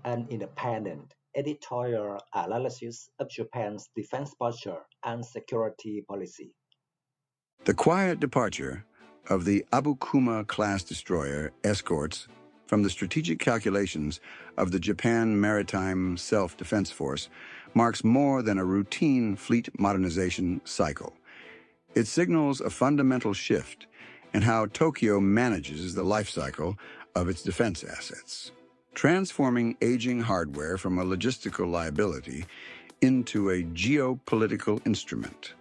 an independent editorial analysis of Japan's defense posture and security policy. The quiet departure of the Abukuma-class destroyer escorts from the strategic calculations of the Japan Maritime Self-Defense Force marks more than a routine fleet modernization cycle. It signals a fundamental shift in how Tokyo manages the life cycle of its defense assets, transforming aging hardware from a logistical liability into a geopolitical instrument.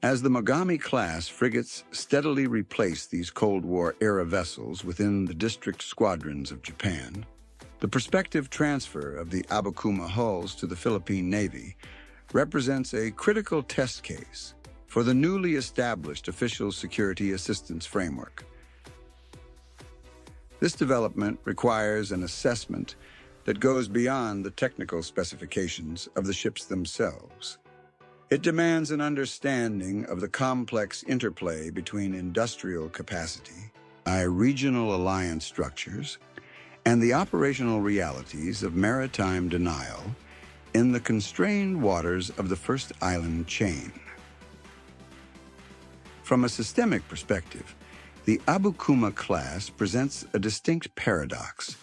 As the Mogami-class frigates steadily replace these Cold War-era vessels within the district squadrons of Japan, the prospective transfer of the Abukuma hulls to the Philippine Navy represents a critical test case for the newly established Official Security Assistance Framework. This development requires an assessment that goes beyond the technical specifications of the ships themselves. It demands an understanding of the complex interplay between industrial capacity, regional alliance structures, and the operational realities of maritime denial in the constrained waters of the first island chain. From a systemic perspective, the Abukuma-class presents a distinct paradox.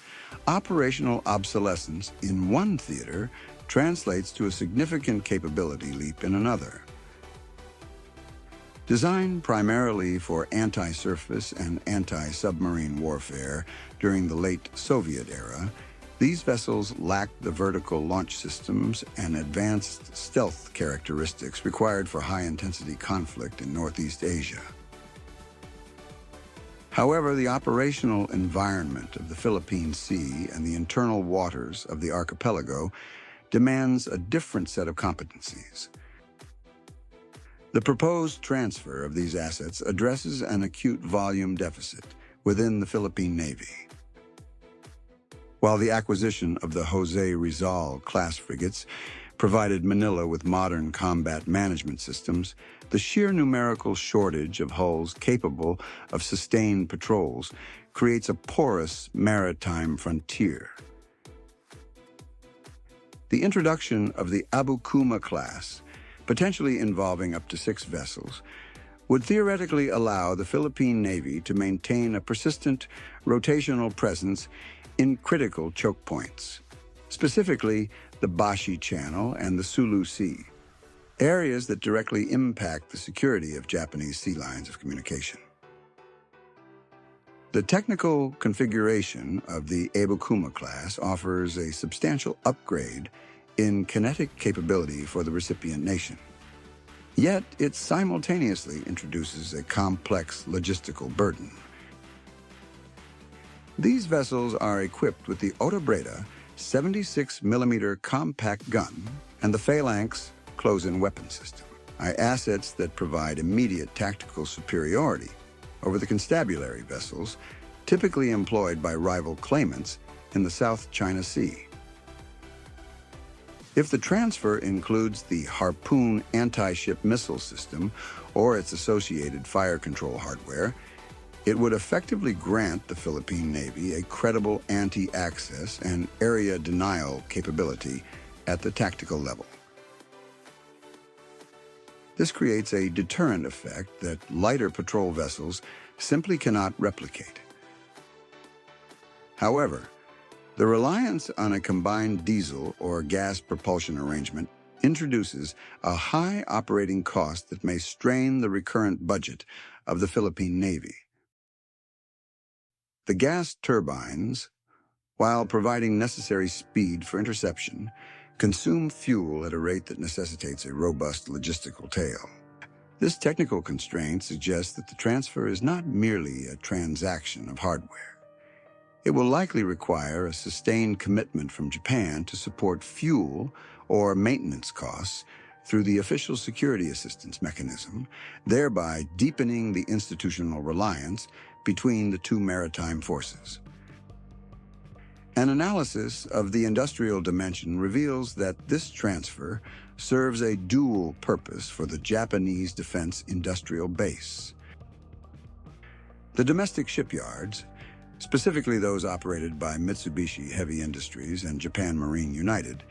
Operational obsolescence in one theater translates to a significant capability leap in another. Designed primarily for anti-surface and anti-submarine warfare during the late Soviet era, these vessels lacked the vertical launch systems and advanced stealth characteristics required for high-intensity conflict in Northeast Asia. However, the operational environment of the Philippine Sea and the internal waters of the archipelago demands a different set of competencies. The proposed transfer of these assets addresses an acute volume deficit within the Philippine Navy. While the acquisition of the Jose Rizal-class frigates provided Manila with modern combat management systems, the sheer numerical shortage of hulls capable of sustained patrols creates a porous maritime frontier. The introduction of the Abukuma-class, potentially involving up to 6 vessels, would theoretically allow the Philippine Navy to maintain a persistent rotational presence in critical choke points, specifically the Bashi Channel and the Sulu Sea, areas that directly impact the security of Japanese sea lines of communication. The technical configuration of the Abukuma-class offers a substantial upgrade in kinetic capability for the recipient nation. Yet, it simultaneously introduces a complex logistical burden. These vessels are equipped with the Otobreda 76mm compact gun and the Phalanx close-in weapon system, assets that provide immediate tactical superiority over the constabulary vessels typically employed by rival claimants in the South China Sea. If the transfer includes the Harpoon anti-ship missile system or its associated fire control hardware, it would effectively grant the Philippine Navy a credible anti-access and area denial capability at the tactical level. This creates a deterrent effect that lighter patrol vessels simply cannot replicate. However, the reliance on a combined diesel or gas propulsion arrangement introduces a high operating cost that may strain the recurrent budget of the Philippine Navy. The gas turbines, while providing necessary speed for interception, consume fuel at a rate that necessitates a robust logistical tail. This technical constraint suggests that the transfer is not merely a transaction of hardware. It will likely require a sustained commitment from Japan to support fuel or maintenance costs through the Official Security Assistance Mechanism, thereby deepening the institutional reliance between the two maritime forces. An analysis of the industrial dimension reveals that this transfer serves a dual purpose for the Japanese defense industrial base. The domestic shipyards, specifically those operated by Mitsubishi Heavy Industries and Japan Marine United,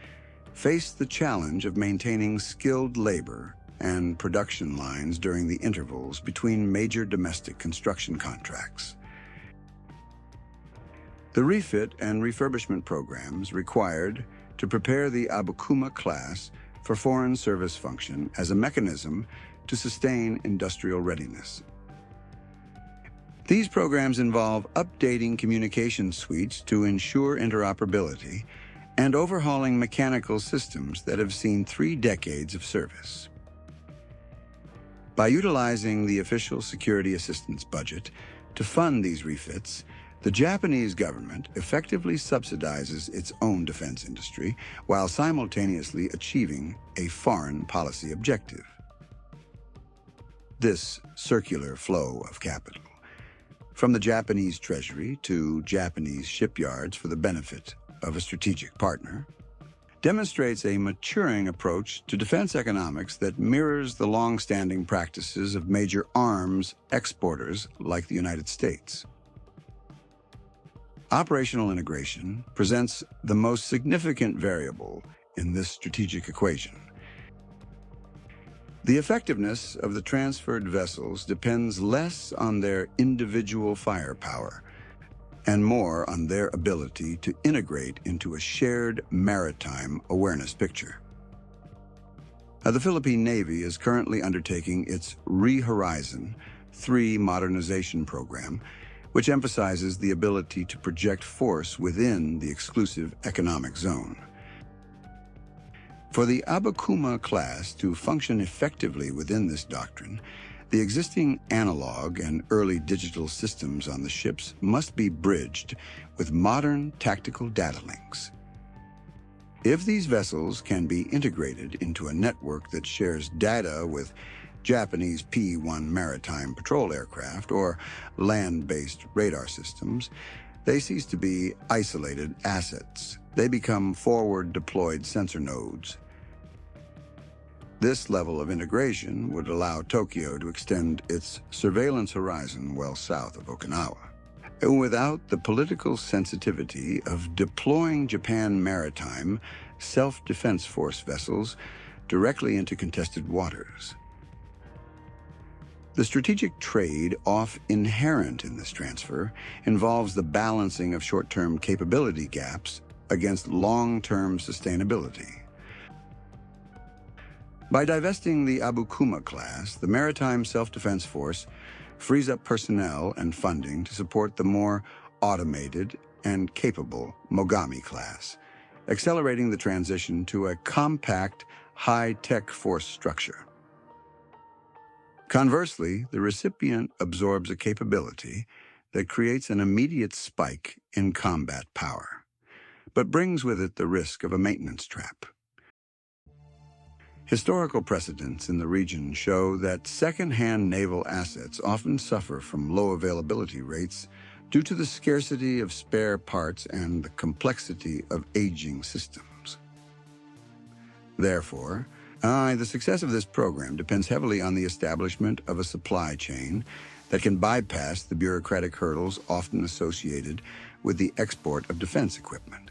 face the challenge of maintaining skilled labor and production lines during the intervals between major domestic construction contracts. The refit and refurbishment programs required to prepare the Abukuma-class for foreign service function as a mechanism to sustain industrial readiness. These programs involve updating communication suites to ensure interoperability and overhauling mechanical systems that have seen 3 decades of service. By utilizing the official security assistance budget to fund these refits, the Japanese government effectively subsidizes its own defense industry while simultaneously achieving a foreign policy objective. This circular flow of capital, from the Japanese treasury to Japanese shipyards for the benefit of a strategic partner, demonstrates a maturing approach to defense economics that mirrors the long-standing practices of major arms exporters like the United States. Operational integration presents the most significant variable in this strategic equation. The effectiveness of the transferred vessels depends less on their individual firepower and more on their ability to integrate into a shared maritime awareness picture. The Philippine Navy is currently undertaking its Re-Horizon 3 modernization program, which emphasizes the ability to project force within the exclusive economic zone. For the Abukuma-class to function effectively within this doctrine, the existing analog and early digital systems on the ships must be bridged with modern tactical data links. If these vessels can be integrated into a network that shares data with Japanese P-1 maritime patrol aircraft or land-based radar systems, they cease to be isolated assets. They become forward-deployed sensor nodes. This level of integration would allow Tokyo to extend its surveillance horizon well south of Okinawa, without the political sensitivity of deploying Japan Maritime Self-Defense Force vessels directly into contested waters. The strategic trade-off inherent in this transfer involves the balancing of short-term capability gaps against long-term sustainability. By divesting the Abukuma-class, the Maritime Self-Defense Force frees up personnel and funding to support the more automated and capable Mogami-class, accelerating the transition to a compact, high-tech force structure. Conversely, the recipient absorbs a capability that creates an immediate spike in combat power, but brings with it the risk of a maintenance trap. Historical precedents in the region show that second-hand naval assets often suffer from low availability rates due to the scarcity of spare parts and the complexity of aging systems. Therefore, the success of this program depends heavily on the establishment of a supply chain that can bypass the bureaucratic hurdles often associated with the export of defense equipment.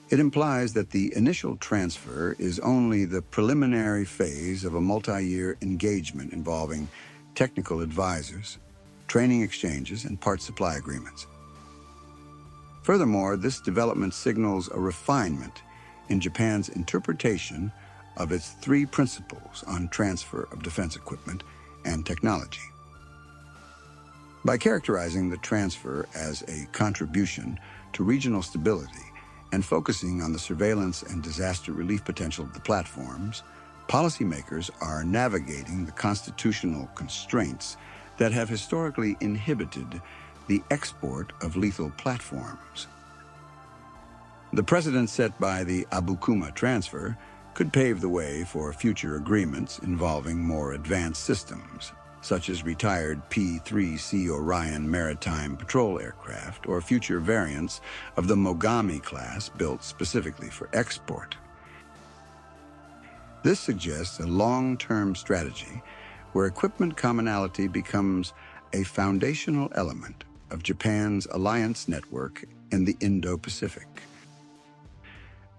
It implies that the initial transfer is only the preliminary phase of a multi-year engagement involving technical advisors, training exchanges, and part supply agreements. Furthermore, this development signals a refinement in Japan's interpretation of its 3 principles on transfer of defense equipment and technology. By characterizing the transfer as a contribution to regional stability and focusing on the surveillance and disaster relief potential of the platforms, policymakers are navigating the constitutional constraints that have historically inhibited the export of lethal platforms. The precedent set by the Abukuma transfer could pave the way for future agreements involving more advanced systems, such as retired P-3C Orion maritime patrol aircraft or future variants of the Mogami-class built specifically for export. This suggests a long-term strategy where equipment commonality becomes a foundational element of Japan's alliance network in the Indo-Pacific.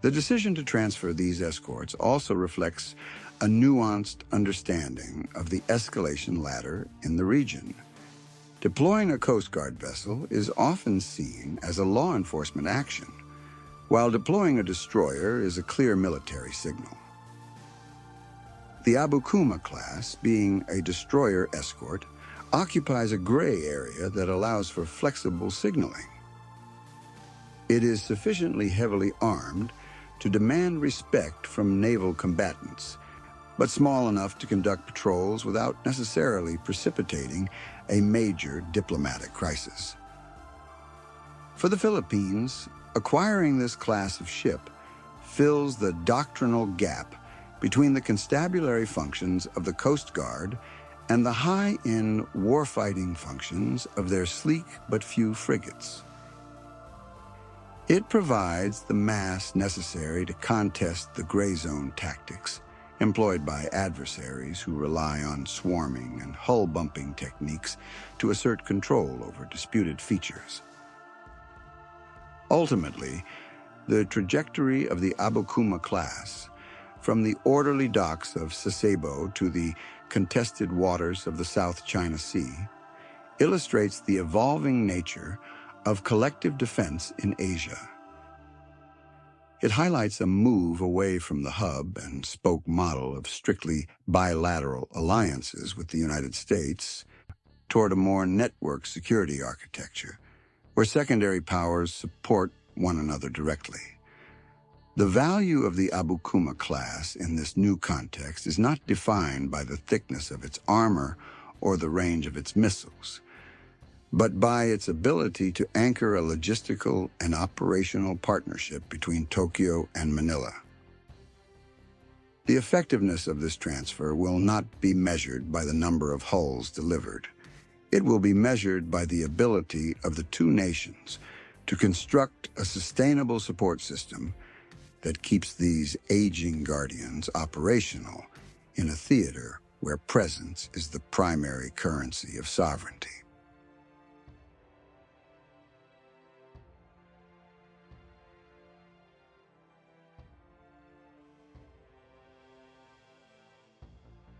The decision to transfer these escorts also reflects a nuanced understanding of the escalation ladder in the region. Deploying a Coast Guard vessel is often seen as a law enforcement action, while deploying a destroyer is a clear military signal. The Abukuma-class, being a destroyer escort, occupies a gray area that allows for flexible signaling. It is sufficiently heavily armed to demand respect from naval combatants, but small enough to conduct patrols without necessarily precipitating a major diplomatic crisis. For the Philippines, acquiring this class of ship fills the doctrinal gap between the constabulary functions of the Coast Guard and the high-end warfighting functions of their sleek but few frigates. It provides the mass necessary to contest the gray zone tactics employed by adversaries who rely on swarming and hull-bumping techniques to assert control over disputed features. Ultimately, the trajectory of the Abukuma-class, from the orderly docks of Sasebo to the contested waters of the South China Sea, illustrates the evolving nature of collective defense in Asia. It highlights a move away from the hub and spoke model of strictly bilateral alliances with the United States toward a more networked security architecture, where secondary powers support one another directly. The value of the Abukuma-class in this new context is not defined by the thickness of its armor or the range of its missiles, but by its ability to anchor a logistical and operational partnership between Tokyo and Manila. The effectiveness of this transfer will not be measured by the number of hulls delivered. It will be measured by the ability of the two nations to construct a sustainable support system that keeps these aging guardians operational in a theater where presence is the primary currency of sovereignty.